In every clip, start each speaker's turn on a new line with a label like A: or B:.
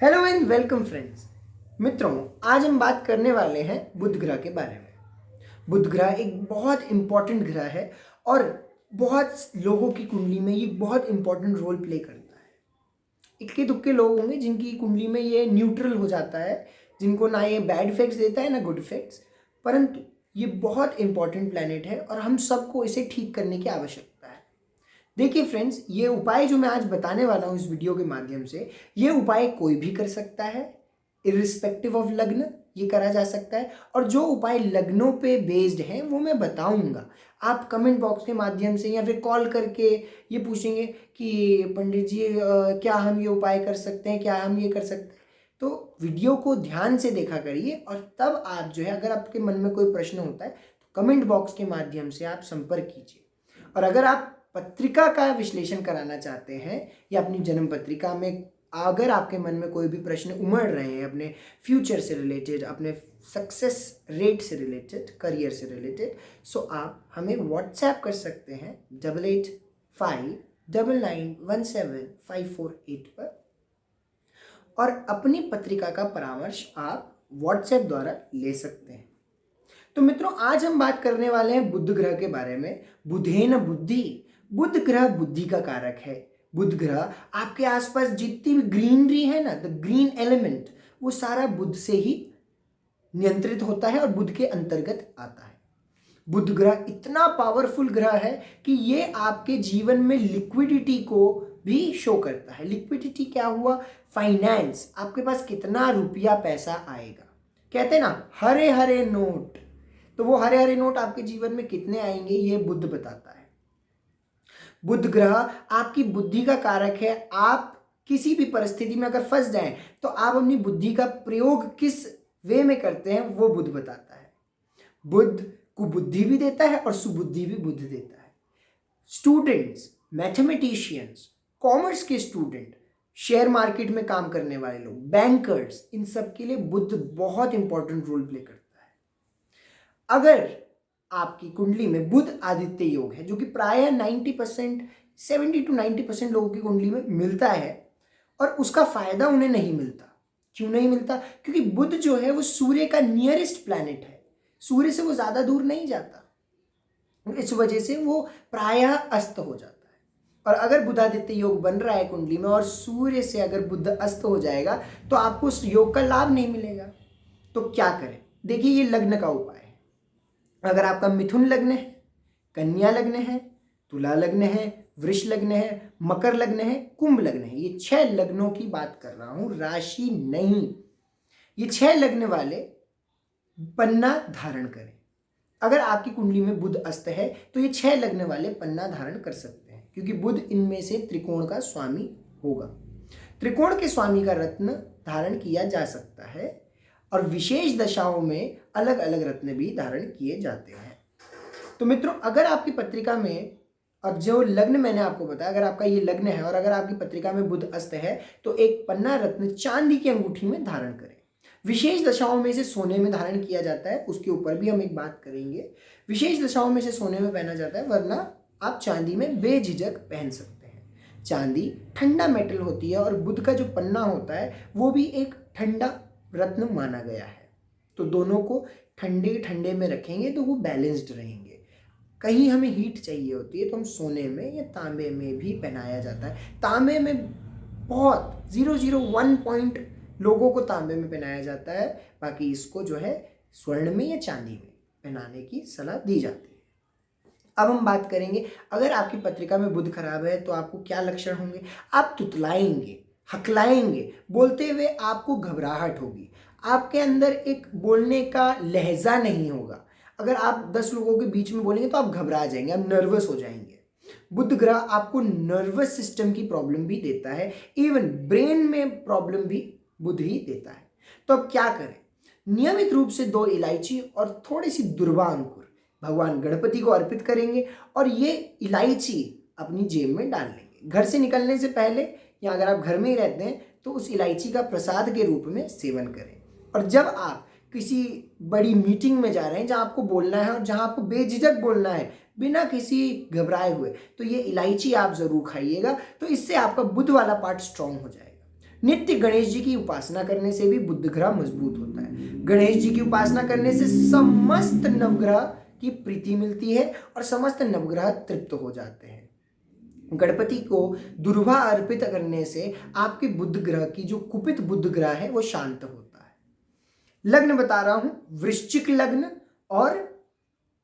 A: Hello and welcome friends. मित्रों, आज हम बात करने वाले हैं बुध ग्रह के बारे में। बुध ग्रह एक बहुत इंपॉर्टेंट ग्रह है और बहुत लोगों की कुंडली में ये बहुत इंपॉर्टेंट रोल प्ले करता है। इक्के दुक्के लोग होंगे जिनकी कुंडली में ये न्यूट्रल हो जाता है, जिनको ना ये बैड इफेक्ट्स देता है ना गुड इफेक्ट्स, परंतु ये बहुत इंपॉर्टेंट प्लैनेट है और हम सबको इसे ठीक करने की आवश्यकता है। देखिए फ्रेंड्स, ये उपाय जो मैं आज बताने वाला हूँ इस वीडियो के माध्यम से, ये उपाय कोई भी कर सकता है, इर्रिस्पेक्टिव ऑफ लग्न ये करा जा सकता है। और जो उपाय लग्नों पे बेस्ड हैं वो मैं बताऊंगा। आप कमेंट बॉक्स के माध्यम से या फिर कॉल करके ये पूछेंगे कि पंडित जी क्या हम ये उपाय कर सकते हैं, क्या हम ये कर सकते हैं। तो वीडियो को ध्यान से देखा करिए और तब आप जो है, अगर आपके मन में कोई प्रश्न होता है तो कमेंट बॉक्स के माध्यम से आप संपर्क कीजिए। और अगर आप पत्रिका का विश्लेषण कराना चाहते हैं या अपनी जन्म पत्रिका में अगर आपके मन में कोई भी प्रश्न उमड़ रहे हैं अपने फ्यूचर से रिलेटेड, अपने सक्सेस रेट से रिलेटेड, करियर से रिलेटेड, सो आप हमें व्हाट्सएप कर सकते हैं 8859917548 पर और अपनी पत्रिका का परामर्श आप व्हाट्सएप द्वारा ले सकते हैं। तो मित्रों, आज हम बात करने वाले हैं बुध ग्रह के बारे में। बुधेन बुद्धि, बुध ग्रह बुद्धि का कारक है। बुध ग्रह आपके आसपास जितनी भी ग्रीनरी है ना, द ग्रीन एलिमेंट, वो सारा बुध से ही नियंत्रित होता है और बुध के अंतर्गत आता है। बुध ग्रह इतना पावरफुल ग्रह है कि ये आपके जीवन में लिक्विडिटी को भी शो करता है। लिक्विडिटी क्या हुआ? फाइनेंस, आपके पास कितना रुपया पैसा आएगा। कहते हैं ना हरे हरे नोट, तो वो हरे हरे नोट आपके जीवन में कितने आएंगे ये बुध बताता है। बुध ग्रह आपकी बुद्धि का कारक है। आप किसी भी परिस्थिति में अगर फंस जाएं तो आप अपनी बुद्धि का प्रयोग किस वे में करते हैं वो बुध बताता है। बुध कुबुद्धि भी देता है और सुबुद्धि भी बुध देता है। स्टूडेंट्स, मैथमेटिशियंस, कॉमर्स के स्टूडेंट, शेयर मार्केट में काम करने वाले लोग, बैंकर्स, इन सब के लिए बुध बहुत इंपॉर्टेंट रोल प्ले करता है। अगर आपकी कुंडली में बुध आदित्य योग है, जो कि प्रायः 90%, 70 to 90% लोगों की कुंडली में मिलता है और उसका फायदा उन्हें नहीं मिलता। क्यों नहीं मिलता? क्योंकि बुध जो है वो सूर्य का नियरेस्ट प्लैनेट है, सूर्य से वो ज्यादा दूर नहीं जाता, इस वजह से वो प्रायः अस्त हो जाता है। और अगर बुधादित्य योग बन रहा है कुंडली में और सूर्य से अगर बुध अस्त हो जाएगा तो आपको उस योग का लाभ नहीं मिलेगा। तो क्या करें? देखिए, ये लग्न का उपाय है। अगर आपका मिथुन लग्न है, कन्या लग्न है, तुला लग्न है, वृष लग्न है, मकर लग्न है, कुंभ लग्न है, ये 6 लग्नों की बात कर रहा हूं, राशि नहीं। ये 6 लग्न वाले पन्ना धारण करें। अगर आपकी कुंडली में बुध अस्त है तो ये 6 लग्न वाले पन्ना धारण कर सकते हैं, क्योंकि बुध इनमें से त्रिकोण का स्वामी होगा। त्रिकोण के स्वामी का रत्न धारण किया जा सकता है और विशेष दशाओं में अलग अलग रत्न भी धारण किए जाते हैं। तो मित्रों, अगर आपकी पत्रिका में, और जो लग्न मैंने आपको बताया, अगर आपका ये लग्न है और अगर आपकी पत्रिका में बुध अस्त है तो एक पन्ना रत्न चांदी की अंगूठी में धारण करें। विशेष दशाओं में से सोने में धारण किया जाता है, उसके ऊपर भी हम एक बात करेंगे। विशेष दशाओं में से सोने में पहना जाता है, वरना आप चांदी में बेझिझक पहन सकते हैं। चांदी ठंडा मेटल होती है और बुध का जो पन्ना होता है वो भी एक ठंडा रत्न माना गया है। तो दोनों को ठंडे ठंडे में रखेंगे तो वो बैलेंस्ड रहेंगे। कहीं हमें हीट चाहिए होती है तो हम सोने में या तांबे में भी पहनाया जाता है। तांबे में बहुत 001 पॉइंट लोगों को तांबे में पहनाया जाता है, बाकी इसको जो है स्वर्ण में या चांदी में पहनाने की सलाह दी जाती है। अब हम बात करेंगे, अगर आपकी पत्रिका में बुध खराब है तो आपको क्या लक्षण होंगे? आप तुतलाएंगे, हकलाएंगे, बोलते हुए आपको घबराहट होगी, आपके अंदर एक बोलने का लहजा नहीं होगा। अगर आप 10 लोगों के बीच में बोलेंगे तो आप घबरा जाएंगे, आप नर्वस हो जाएंगे। बुध ग्रह आपको नर्वस सिस्टम की प्रॉब्लम भी देता है, इवन ब्रेन में प्रॉब्लम भी बुध ही देता है। तो अब क्या करें? नियमित रूप से 2 इलायची और थोड़ी सी दुर्वा अंकुर भगवान गणपति को अर्पित करेंगे और ये इलायची अपनी जेब में डाल लेंगे। घर से निकलने से पहले या अगर आप घर में ही रहते हैं तो उस इलायची का प्रसाद के रूप में सेवन करें। और जब आप किसी बड़ी मीटिंग में जा रहे हैं जहां आपको बोलना है और जहां आपको बेझिझक बोलना है बिना किसी घबराए हुए, तो ये इलायची आप जरूर खाइएगा। तो इससे आपका बुध वाला पार्ट स्ट्रांग हो जाएगा। नित्य गणेश जी की उपासना करने से भी बुध ग्रह मजबूत होता है। गणेश जी की उपासना करने से समस्त नवग्रह की प्रीति मिलती है और समस्त नवग्रह तृप्त हो जाते हैं। गणपति को दुर्वा अर्पित करने से आपके बुध ग्रह की जो कुपित बुध ग्रह है वो शांत होता है। लग्न बता रहा हूं, वृश्चिक लग्न और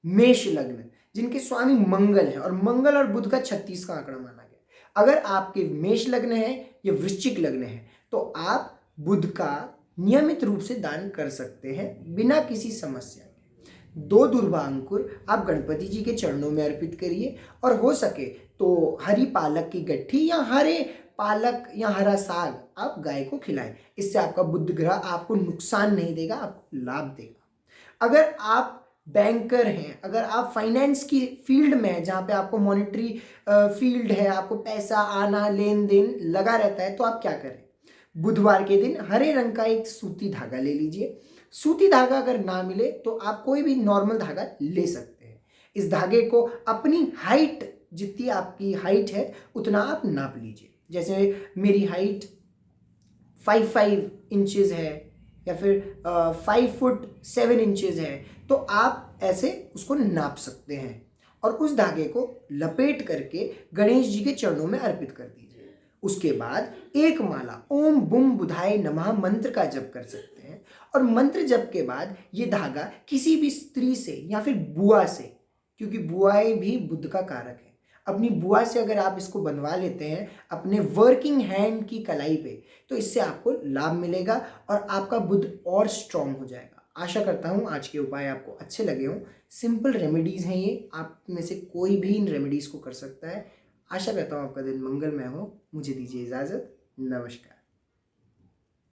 A: मेष लग्न जिनके स्वामी मंगल है, और मंगल और बुध का 36 का आंकड़ा माना गया। अगर आपके मेष लग्न है या वृश्चिक लग्न है तो आप बुध का नियमित रूप से दान कर सकते हैं बिना किसी समस्या के। 2 दुर्वा अंकुर आप गणपति जी के चरणों में अर्पित करिए, और हो सके तो हरी पालक की गट्ठी या हरे पालक या हरा साग आप गाय को खिलाएं। इससे आपका बुध ग्रह आपको नुकसान नहीं देगा, आपको लाभ देगा। अगर आप बैंकर हैं, अगर आप फाइनेंस की फील्ड में हैं जहाँ पे आपको मॉनेटरी फील्ड है, आपको पैसा आना लेन देन लगा रहता है, तो आप क्या करें, बुधवार के दिन हरे रंग का एक सूती धागा ले लीजिए। सूती धागा अगर ना मिले तो आप कोई भी नॉर्मल धागा ले सकते हैं। इस धागे को अपनी हाइट, जितनी आपकी हाइट है उतना आप नाप लीजिए। जैसे मेरी हाइट 5 इंचेस है या फिर 5 फुट 7 इंचेस है, तो आप ऐसे उसको नाप सकते हैं और उस धागे को लपेट करके गणेश जी के चरणों में अर्पित कर दीजिए। उसके बाद एक माला ओम बुम बुधाय नमः मंत्र का जप कर सकते हैं, और मंत्र जप के बाद ये धागा किसी भी स्त्री से या फिर बुआ से, क्योंकि बुआएं भी बुध का कारक है, अपनी बुआ से अगर आप इसको बनवा लेते हैं अपने वर्किंग हैंड की कलाई पे, तो इससे आपको लाभ मिलेगा और आपका बुध और स्ट्रांग हो जाएगा। आशा करता हूँ आज के उपाय आपको अच्छे लगे हों। सिंपल रेमेडीज़ हैं ये, आप में से कोई भी इन रेमेडीज़ को कर सकता है। आशा करता हूँ आपका दिन मंगलमय हो। मुझे दीजिए इजाज़त। नमस्कार।